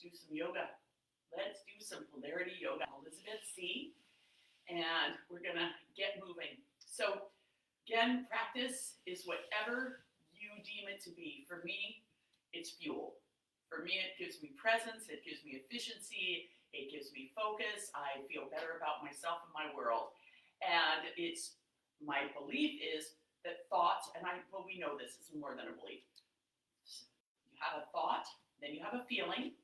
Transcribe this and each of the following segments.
do some yoga. Let's do some Polarity Yoga. Elizabeth C. And we're going to get moving. So again, practice is whatever you deem it to be. For me, it's fuel. For me, it gives me presence. It gives me efficiency. It gives me focus. I feel better about myself and my world. And it's my belief is that thoughts, we know this is more than a belief. You have a thought, then you have a feeling,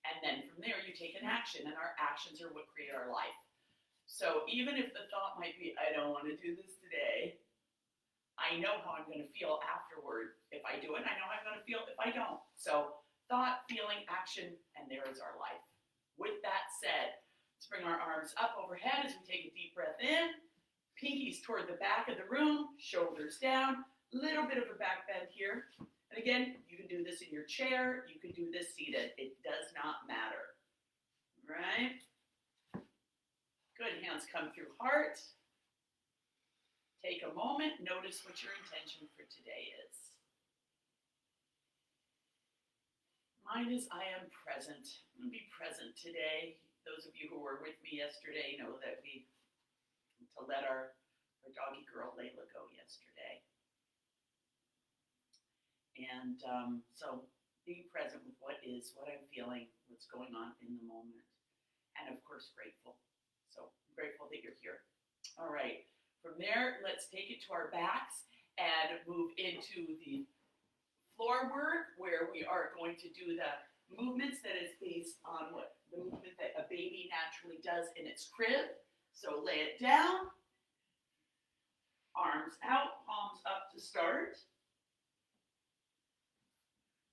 and then from there you take an action, and our actions are what create our life. So even if the thought might be, I don't want to do this today, I know how I'm going to feel afterward if I do it. I know how I'm going to feel if I don't. So thought, feeling, action, and there is our life. With that said, let's bring our arms up overhead as we take a deep breath in. Pinkies toward the back of the room, shoulders down, little bit of a back bend here. And again, you can do this in your chair. You can do this seated. It does not matter. Right? Good. Hands come through heart. Take a moment. Notice what your intention for today is. Mine is I am present. I'm going to be present today. Those of you who were with me yesterday know that we to let our doggy girl Layla go yesterday. And so being present with what is, what I'm feeling, what's going on in the moment. And of course, grateful. So I'm grateful that you're here. All right. From there, let's take it to our backs and move into the floor work where we are going to do the movements that is based on what the movement that a baby naturally does in its crib. So lay it down, arms out, palms up to start.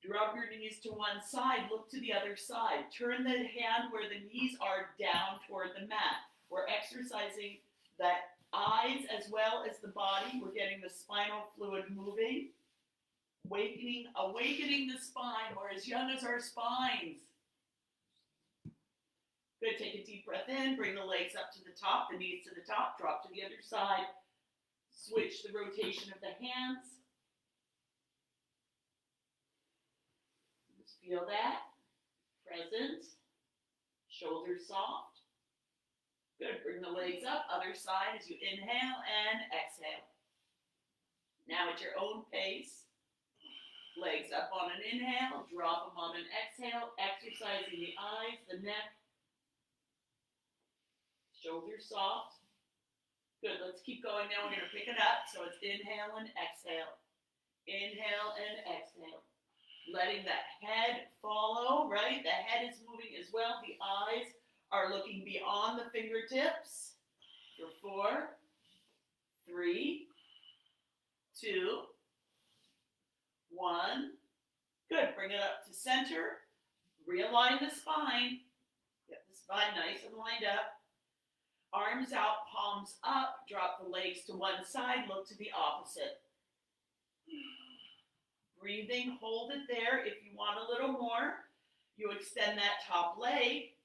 Drop your knees to one side, look to the other side. Turn the hand where the knees are down toward the mat. We're exercising the eyes as well as the body. We're getting the spinal fluid moving. Awakening the spine. We're as young as our spines. Good, take a deep breath in, bring the legs up to the top, the knees to the top, drop to the other side. Switch the rotation of the hands. Just feel that. Present. Shoulders soft. Good, bring the legs up, other side as you inhale and exhale. Now at your own pace, legs up on an inhale, drop them on an exhale, exercising the eyes, the neck, shoulders soft. Good, let's keep going now. We're going to pick it up. So it's inhale and exhale. Inhale and exhale. Letting that head follow, right? The head is moving as well. The eyes are looking beyond the fingertips. For 4, 3, 2, 1. Good, bring it up to center. Realign the spine. Get the spine nice and lined up. Arms out, palms up, drop the legs to one side, look to the opposite. Breathing, hold it there. If you want a little more, you extend that top leg.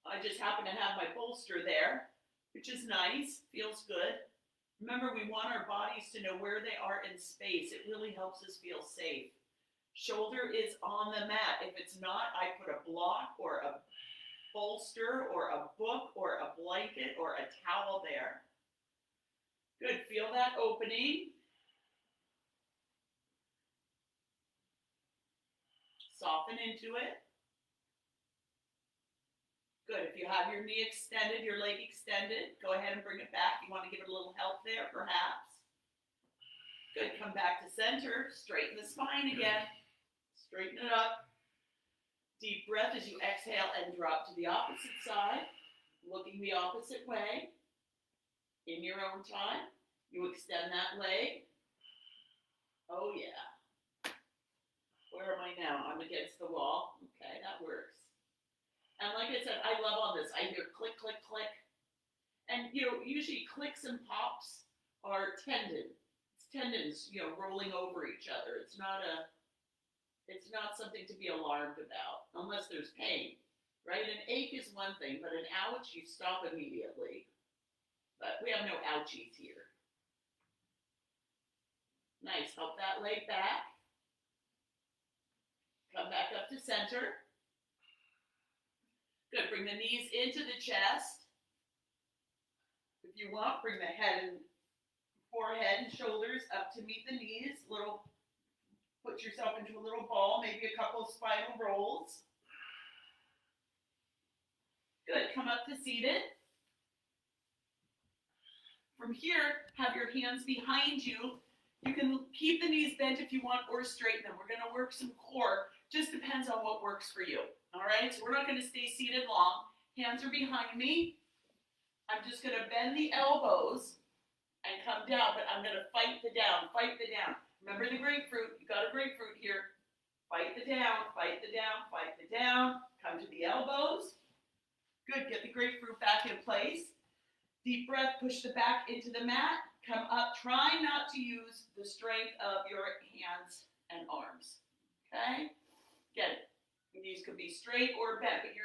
I just happen to have my bolster there, which is nice, feels good. Remember, we want our bodies to know where they are in space. It really helps us feel safe. Shoulder is on the mat. If it's not, I put a block or a bolster or a book or a blanket or a towel there. Good, feel that opening. Soften into it. Good, if you have your knee extended, your leg extended, go ahead and bring it back. You want to give it a little help there, perhaps. Good, come back to center, straighten the spine again. Straighten it up. Deep breath as you exhale and drop to the opposite side, looking the opposite way. In your own time, you extend that leg. Oh yeah. Where am I now? I'm against the wall. Okay, that works. And like I said, I love all this. I hear click, click, click. And usually clicks and pops are tendon. It's tendons, rolling over each other. It's not something to be alarmed about, unless there's pain, right? An ache is one thing, but an ouch, you stop immediately. But we have no ouchies here. Nice, help that leg back. Come back up to center. Good. Bring the knees into the chest. If you want, bring the head and forehead and shoulders up to meet the knees. Put yourself into a little ball, maybe a couple of spinal rolls. Good. Come up to seated. From here, have your hands behind you. You can keep the knees bent if you want or straighten them. We're going to work some core. Just depends on what works for you. All right? So we're not going to stay seated long. Hands are behind me. I'm just going to bend the elbows and come down, but I'm going to fight the down, fight the down. Remember the grapefruit. You got a grapefruit here. Fight the down, fight the down, fight the down. Come to the elbows. Good. Get the grapefruit back in place. Deep breath. Push the back into the mat. Come up. Try not to use the strength of your hands and arms. Okay? Get it. These could be straight or bent, but you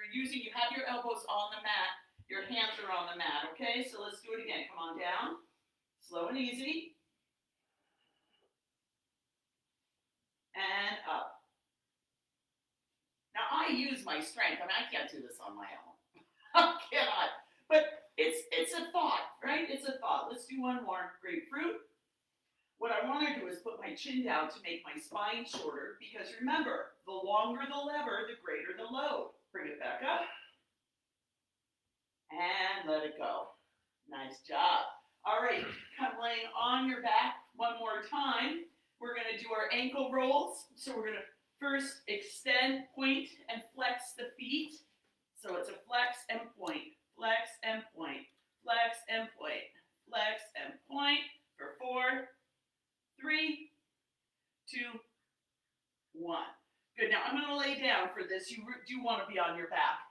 have your elbows on the mat. Your hands are on the mat. Okay? So let's do it again. Come on down. Slow and easy. And up. Now I use my strength. I mean, I can't do this on my own. I cannot. But it's a thought, right? It's a thought. Let's do one more. Grapefruit. What I want to do is put my chin down to make my spine shorter, because remember, the longer the lever, the greater the load. Bring it back up. And let it go. Nice job. All right, come laying on your back one more time. We're going to do our ankle rolls. So we're going to first extend, point, and flex the feet. So it's a flex and point, flex and point, flex and point, flex and point for 4, 3, 2, 1. Good. Now I'm going to lay down for this. You do want to be on your back.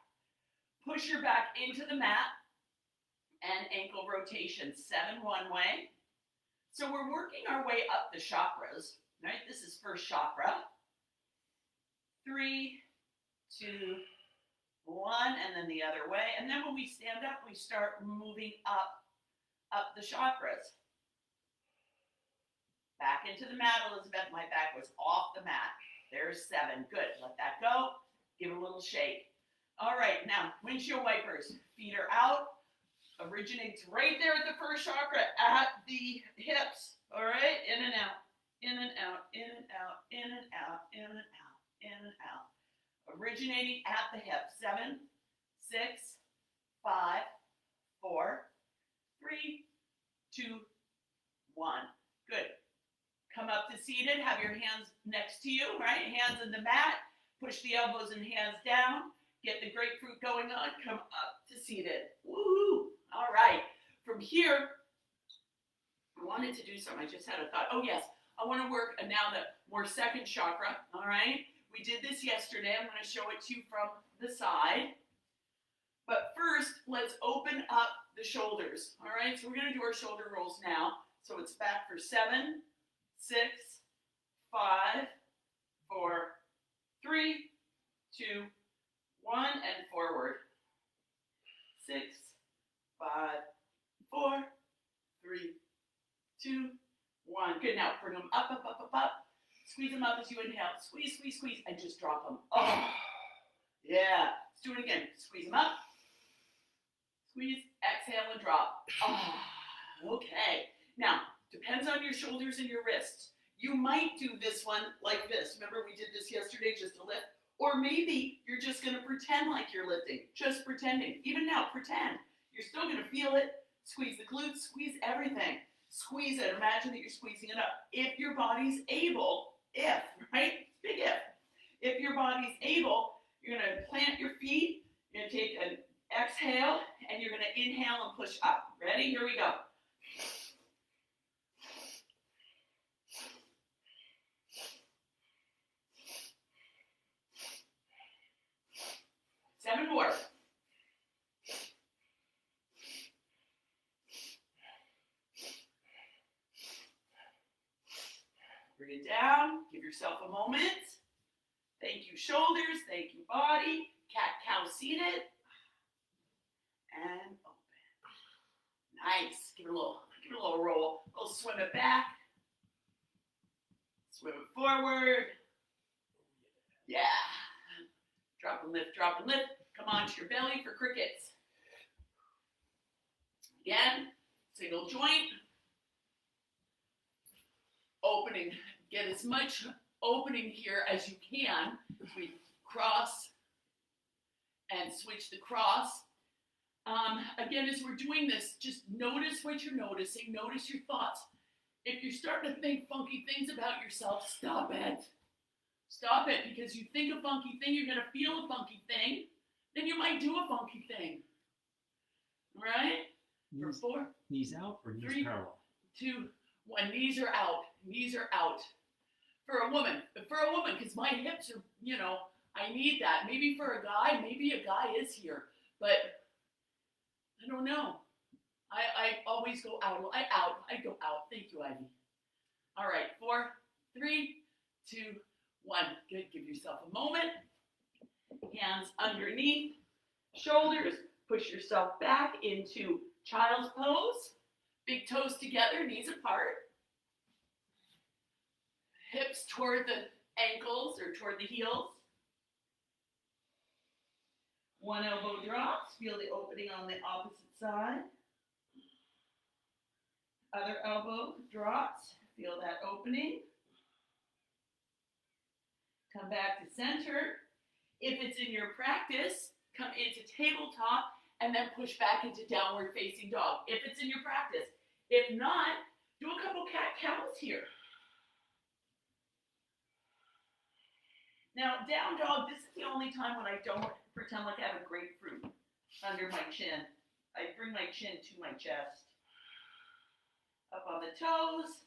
Push your back into the mat and ankle rotation. 7 one way. So we're working our way up the chakras, right? This is first chakra. 3, 2, 1, and then the other way. And then when we stand up, we start moving up the chakras. Back into the mat, Elizabeth. My back was off the mat. There's 7. Good. Let that go. Give it a little shake. All right. Now, windshield wipers. Feet are out. Originates right there at the first chakra, at the hips. All right? In and out. In and out. In and out. In and out. In and out. In and out. Originating at the hip. 7, 6, 5, 4, 3, 2, 1. Good. Come up to seated. Have your hands next to you, right? Hands in the mat. Push the elbows and hands down. Get the grapefruit going on. Come up to seated. Woohoo! All right. From here, I wanted to do something. I just had a thought. Oh, yes. I want to work now the more second chakra. All right. We did this yesterday. I'm going to show it to you from the side. But first, let's open up the shoulders. All right. So we're going to do our shoulder rolls now. So it's back for 7, 6, 5, 4, 3, 2, 1, and forward. 6, 5, 4, 3, 2, 1. Good. Now bring them up, up, up, up, up. Squeeze them up as you inhale. Squeeze, squeeze, squeeze, and just drop them. Oh, yeah. Let's do it again. Squeeze them up. Squeeze, exhale, and drop. Oh, okay. Now, depends on your shoulders and your wrists. You might do this one like this. Remember we did this yesterday, just a lift? Or maybe you're just going to pretend like you're lifting. Just pretending. Even now, pretend. You're still going to feel it. Squeeze the glutes. Squeeze everything. Squeeze it. Imagine that you're squeezing it up. If your body's able, right? Big if. If your body's able, you're going to plant your feet. You're going to take an exhale, and you're going to inhale and push up. Ready? Here we go. Seven more. Bring it down. Give yourself a moment. Thank you, shoulders. Thank you, body. Cat-cow seated. And open. Nice. Give it a little roll. A little swim it back. Swim it forward. Yeah. Drop and lift, drop and lift. Come onto your belly for crickets. Again, single joint. Opening. Get as much opening here as you can. We cross and switch the cross. Again, as we're doing this, just notice what you're noticing. Notice your thoughts. If you're starting to think funky things about yourself, stop it. Stop it, because you think a funky thing, you're going to feel a funky thing, then you might do a funky thing. All right? For 4, knees out or knees 3, parallel? 2, 1. Knees are out. Knees are out. For a woman, because my hips are, I need that. Maybe for a guy, maybe a guy is here, but I don't know. I always go out. I go out. Thank you, Ivy. All right, 4, 3, 2, 1. Good. Give yourself a moment. Hands underneath, shoulders. Push yourself back into child's pose. Big toes together, knees apart. Hips toward the ankles or toward the heels. One elbow drops. Feel the opening on the opposite side. Other elbow drops. Feel that opening. Come back to center. If it's in your practice, come into tabletop and then push back into downward facing dog. If it's in your practice. If not, do a couple cat cows here. Now, down dog, this is the only time when I don't pretend like I have a grapefruit under my chin. I bring my chin to my chest. Up on the toes.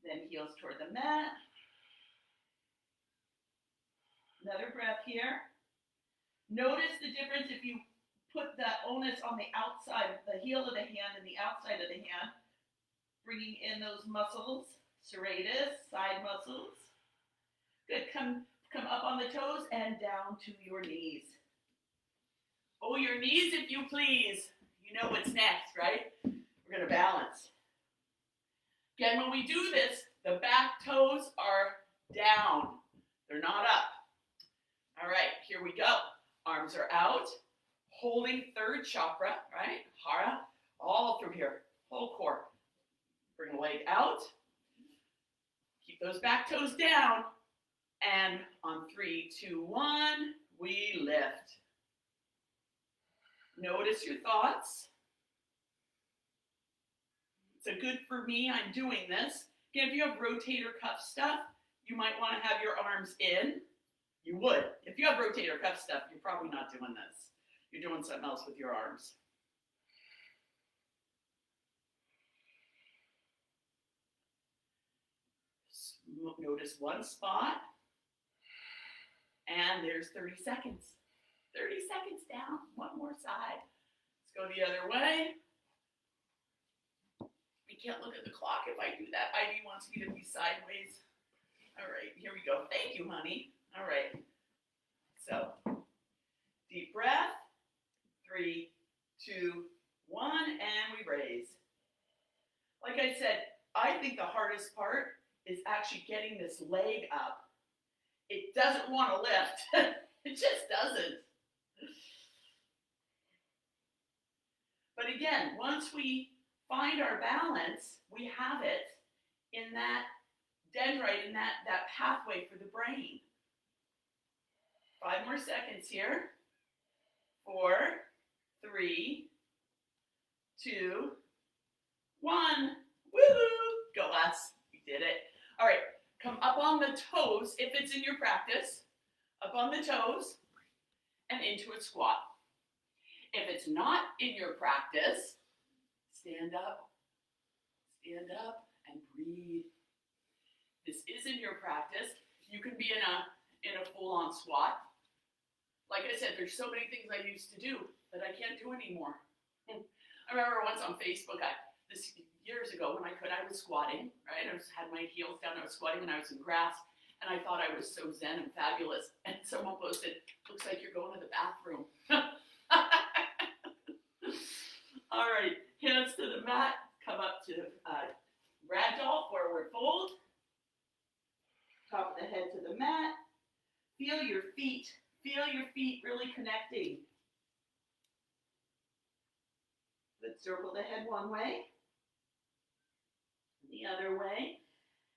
Then heels toward the mat. Another breath here. Notice the difference if you put the onus on the outside, the heel of the hand and the outside of the hand, bringing in those muscles, serratus, side muscles. Good, come up on the toes and down to your knees. Oh, your knees, if you please. You know what's next, right? We're going to balance. Again, when we do this, the back toes are down. They're not up. All right, here we go. Arms are out. Holding third chakra, right? Hara, all through here. Whole core. Bring the leg out. Keep those back toes down. And on 3, 2, 1, we lift. Notice your thoughts. It's a good for me, I'm doing this. Again, if you have rotator cuff stuff, you might want to have your arms in. You would. If you have rotator cuff stuff, you're probably not doing this. You're doing something else with your arms. Notice one spot. And there's 30 seconds. 30 seconds down. One more side. Let's go the other way. I can't look at the clock if I do that. Ivy wants me to be sideways. All right, here we go. Thank you, honey. All right. So, deep breath. 3, 2, 1, and we raise. Like I said, I think the hardest part is actually getting this leg up. It doesn't want to lift. It just doesn't. But again, once we find our balance, we have it in that dendrite, in that pathway for the brain. 5 more seconds here. 4, 3, 2, 1. Woohoo! Go us. We did it. All right. Come up on the toes, if it's in your practice, up on the toes, and into a squat. If it's not in your practice, stand up, and breathe. This is in your practice. You can be in a full-on squat. Like I said, there's so many things I used to do that I can't do anymore. I remember once on Facebook, this years ago when I was squatting, right? I had my heels down, I was squatting, and I was in grass, and I thought I was so zen and fabulous. And someone posted, "Looks like you're going to the bathroom." All right, hands to the mat, come up to ragdoll, forward fold. Top of the head to the mat. Feel your feet Feel your feet really connecting. Let's circle the head one way, the other way.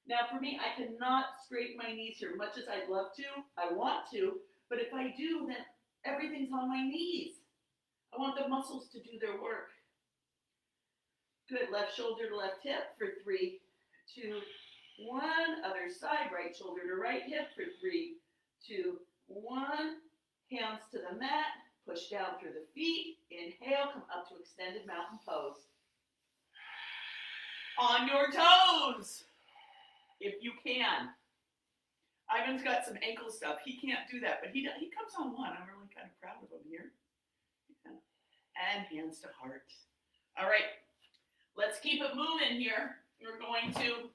Now for me, I cannot straighten my knees here, much as I'd love to, I want to, but if I do, then everything's on my knees. I want the muscles to do their work. Good, left shoulder to left hip for 3, 2, 1. Other side, right shoulder to right hip for 3, 2, 1. Hands to the mat, push down through the feet. Inhale, come up to extended mountain pose. On your toes, if you can. Ivan's got some ankle stuff. He can't do that, but he comes on one. I'm really kind of proud of him here. Yeah. And hands to heart. All right, let's keep it moving here. We're going to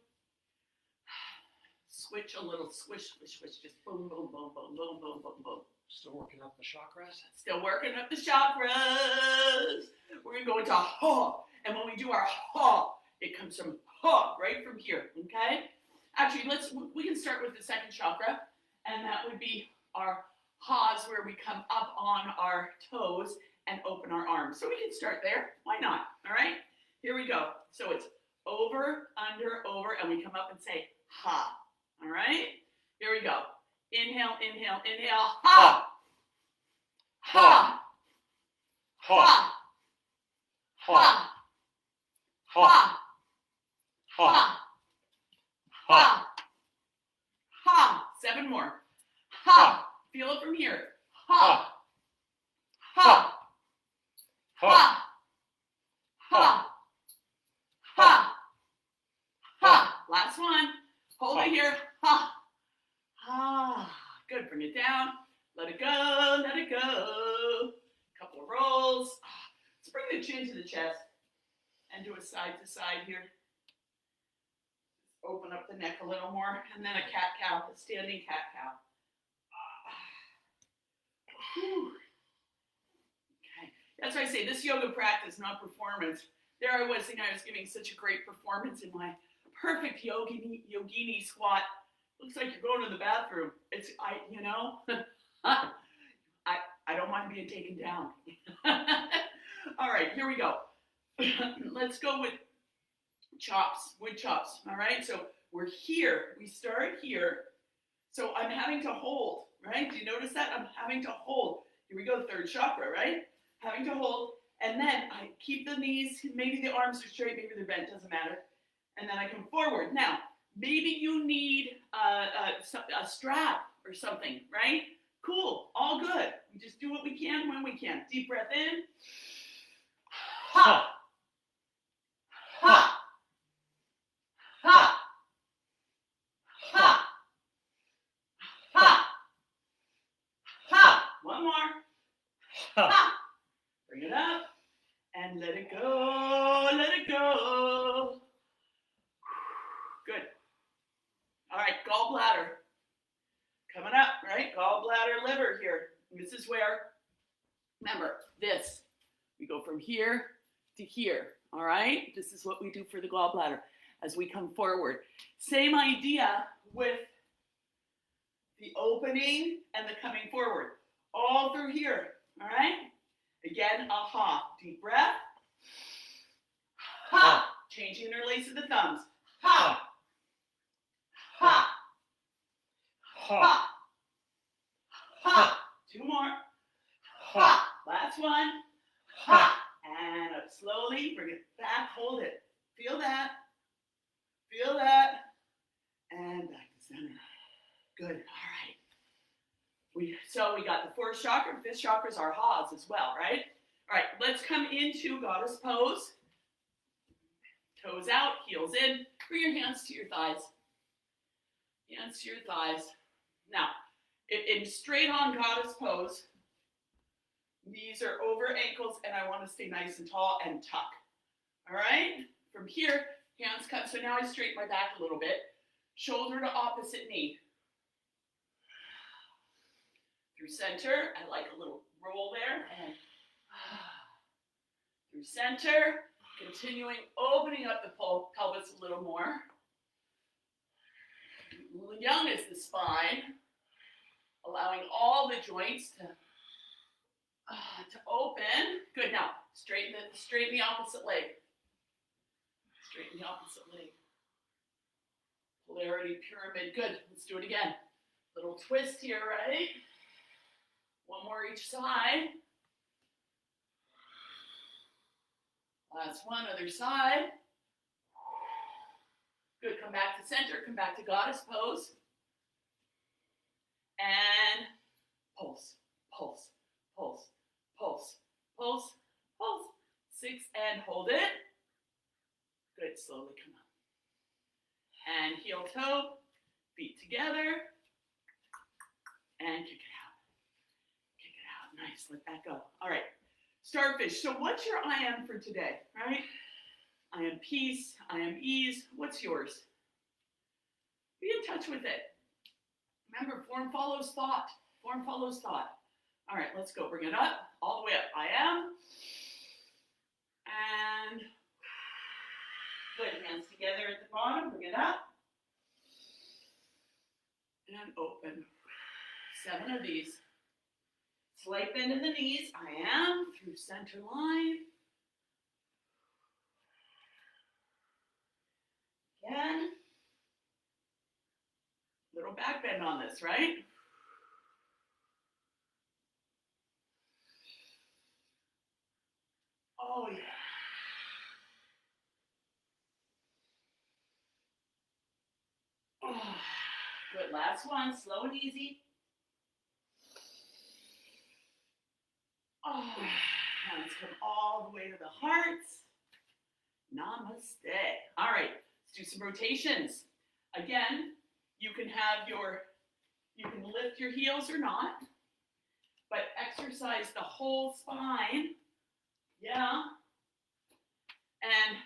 switch a little, swish, swish, swish, just boom, boom, boom, boom, boom, boom, boom, boom. Still working up the chakras? Still working up the chakras. We're going to go into ha. And when we do our ha, it comes from ha, right from here, okay? Actually, we can start with the second chakra, and that would be our ha's, where we come up on our toes and open our arms. So we can start there. Why not? All right? Here we go. So it's over, under, over, and we come up and say ha. All right? Here we go. Inhale, inhale, inhale. Ha. Ha. Ha. Ha. Ha. Ha. Ha. Ha. 7 more. Ha. Feel it from here. Ha. Ha. Ha. Ha. Ha. Ha. Last one. Hold it here. Ha. Ha. Good. Bring it down. Let it go. Let it go. Couple of rolls. Let's bring the chin to the chest and do a side to side here. Open up the neck a little more, and then a cat-cow, a standing cat-cow. Okay, that's why I say this yoga practice, not performance. There I was thinking I was giving such a great performance in my perfect yogini squat. Looks like you're going to the bathroom. I don't mind being taken down. All right, here we go. Let's go with chops, wood chops, all right? So we're here, we start here. So I'm having to hold, right? Do you notice that? I'm having to hold. Here we go, third chakra, right? Having to hold, and then I keep the knees, maybe the arms are straight, maybe they're bent, doesn't matter. And then I come forward. Now, maybe you need a strap or something, right? Cool, all good. We just do what we can when we can. Deep breath in. Ha! Ha! Ha! Ha! Ha! Ha! One more. Ha! Bring it up and let it go. Let it go. Good. All right, gallbladder. Coming up, right? Gallbladder, liver here. This is where, remember, this. We go from here to here. All right? This is what we do for the gallbladder as we come forward. Same idea with the opening and the coming forward. All through here. All right? Again, aha. Deep breath. Ha. Change the interlace of the thumbs. Ha. Ha. Ha. Ha. 2 more. Ha. Last one. Ha. And up slowly. Bring it back. Hold it. Feel that. Feel that. And back to center. Good. All right. So we got the 4th chakra. 5th chakra is our ha's as well, right? All right. Let's come into goddess pose. Toes out. Heels in. Bring your hands to your thighs. Hands to your thighs. Now, in straight on goddess pose, knees are over ankles, and I want to stay nice and tall and tuck. All right? From here, hands come. So now I straighten my back a little bit. Shoulder to opposite knee. Through center. I like a little roll there. And through center. Continuing, opening up the pelvis a little more. Young is the spine. Allowing all the joints to open. Good. Now straighten the opposite leg. Straighten the opposite leg. Polarity pyramid. Good. Let's do it again. Little twist here, right? One more each side. Last one, other side. Good. Come back to center. Come back to goddess pose. And pulse, pulse, pulse, pulse, pulse, pulse. 6 and hold it. Good. Slowly come up. And heel toe, feet together. And kick it out. Kick it out. Nice. Let that go. All right. Starfish. So what's your I am for today, right? I am peace. I am ease. What's yours? Be in touch with it. Remember, form follows thought. Form follows thought. All right, let's go. Bring it up. All the way up. I am. And good. Hands together at the bottom. Bring it up. And open. 7 of these. Slight bend in the knees. I am through center line. Again. Little back bend on this, right? Oh, yeah. Oh, good. Last one. Slow and easy. Oh, hands come all the way to the hearts. Namaste. All right, let's do some rotations. Again, you can lift your heels or not, but exercise the whole spine. Yeah. And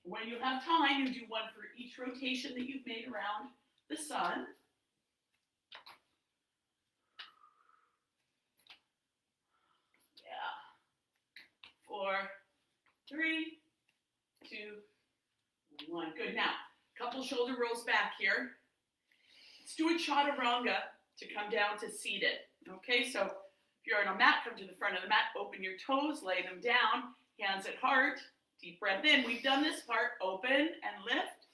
when you have time, you do one for each rotation that you've made around the sun. Yeah. 4, 3, 2, 1. Good. Now, couple shoulder rolls back here. Let's do a chaturanga to come down to seated. Okay, so if you're on a mat, come to the front of the mat, open your toes, lay them down, hands at heart, deep breath in. We've done this part. Open and lift.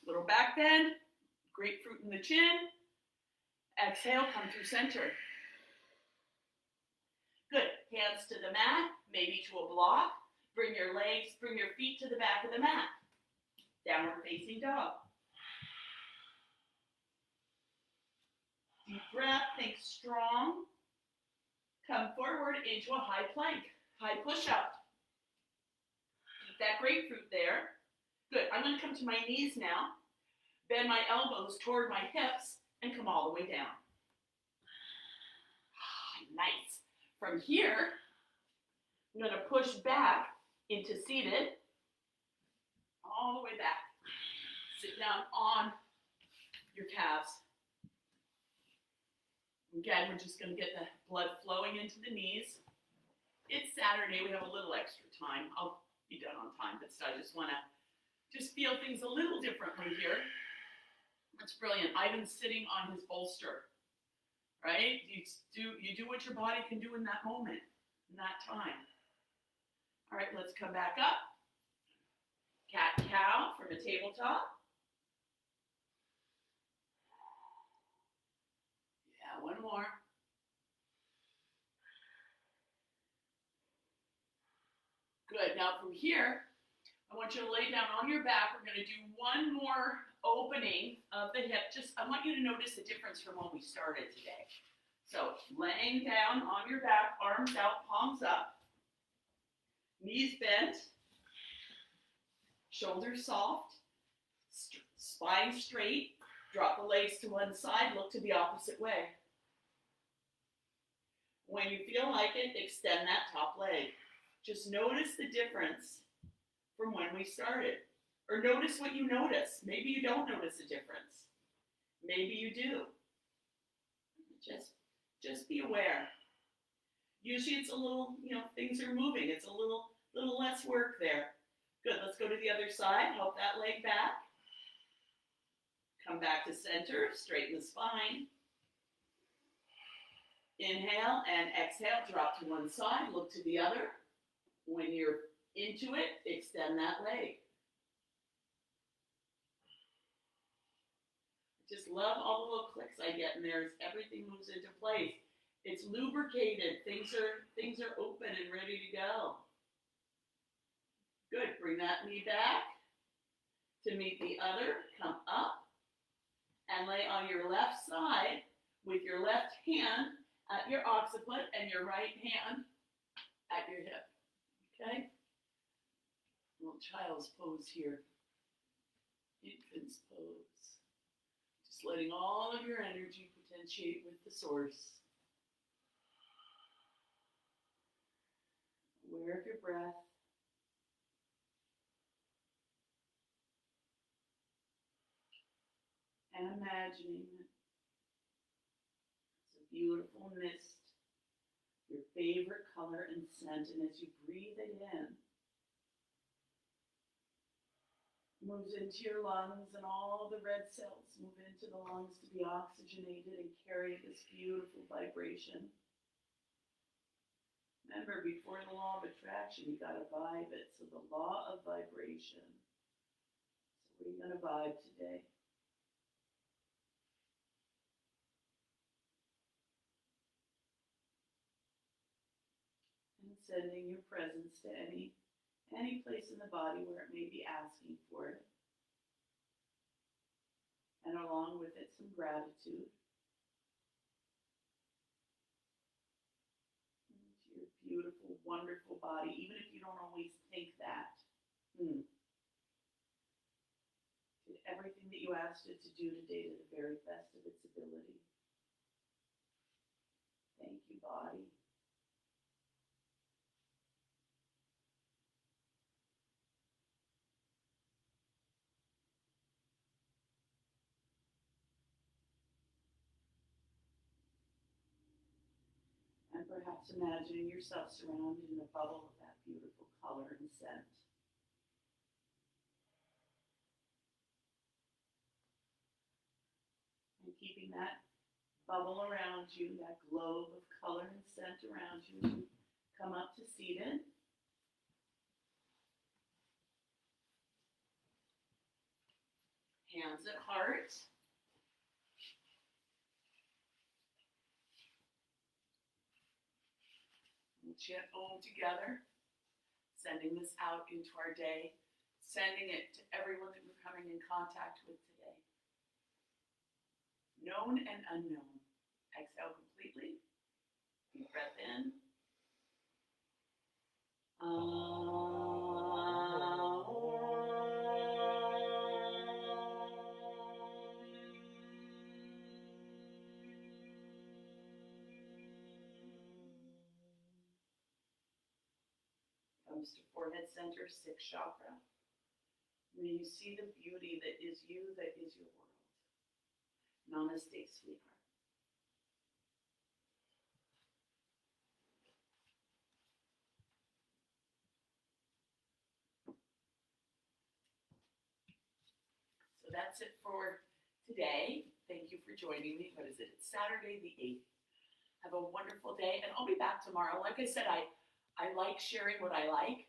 Little back bend, grapefruit in the chin. Exhale, come through center. Good. Hands to the mat, maybe to a block. Bring your feet to the back of the mat. Downward facing dog. Deep breath, think strong. Come forward into a high plank, high push-up. Keep that grapefruit there. Good. I'm going to come to my knees now. Bend my elbows toward my hips and come all the way down. Nice. From here, I'm going to push back into seated. All the way back. Sit down on your calves. Again, we're just going to get the blood flowing into the knees. It's Saturday. We have a little extra time. I'll be done on time, but I just want to feel things a little differently here. That's brilliant. Ivan's sitting on his bolster, right? You do what your body can do in that moment, in that time. All right, let's come back up. Cat-cow from a tabletop. Yeah, one more. Good. Now from here, I want you to lay down on your back. We're going to do one more opening of the hip. I want you to notice the difference from when we started today. So laying down on your back, arms out, palms up, knees bent, shoulders soft, spine straight. Drop the legs to one side, look to the opposite way. When you feel like it, extend that top leg. Just notice the difference from when we started. Or notice what you notice. Maybe you don't notice a difference. Maybe you do. Just be aware. Usually it's a little, things are moving. It's a little less work there. Good, let's go to the other side. Help that leg back. Come back to center, straighten the spine. Inhale and exhale, drop to one side, look to the other. When you're into it, extend that leg. Just love all the little clicks I get in there as everything moves into place. It's lubricated. Things are open and ready to go. Good. Bring that knee back to meet the other. Come up and lay on your left side with your left hand at your occiput and your right hand at your hip. Okay? Little child's pose here. Infant's pose. Just letting all of your energy potentiate with the source. Aware of your breath. And imagining that it's a beautiful mist, your favorite color and scent, and as you breathe it in, moves into your lungs, and all the red cells move into the lungs to be oxygenated and carry this beautiful vibration. Remember, before the law of attraction, you gotta vibe it. So the law of vibration. So we're gonna vibe today. And sending your presence to any place in the body where it may be asking for it. And along with it, some gratitude. To your beautiful, wonderful body, even if you don't always think that. Did everything that you asked it to do today to the very best of its ability. Thank you, body. And perhaps imagining yourself surrounded in a bubble of that beautiful color and scent. And keeping that bubble around you, that globe of color and scent around you as you come up to seated. Hands at heart. We'll chant Om together, sending this out into our day, sending it to everyone that we're coming in contact with today. Known and unknown. Exhale completely. Deep breath in. Comes to forehead center, sixth chakra. May you see the beauty that is you, that is your world. Namaste, sweetheart. So that's it for today. Thank you for joining me. What is it? It's Saturday the 8th. Have a wonderful day, and I'll be back tomorrow. Like I said, I like sharing what I like.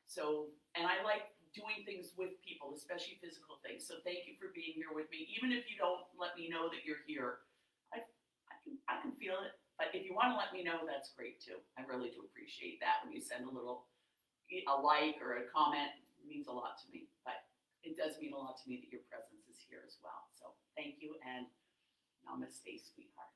So, and I like doing things with people, especially physical things. So thank you for being here with me. Even if you don't let me know that you're here, I can feel it. But if you want to let me know, that's great too. I really do appreciate that when you send a like or a comment. It means a lot to me. But it does mean a lot to me that your presence is here as well. So thank you, and namaste, sweetheart.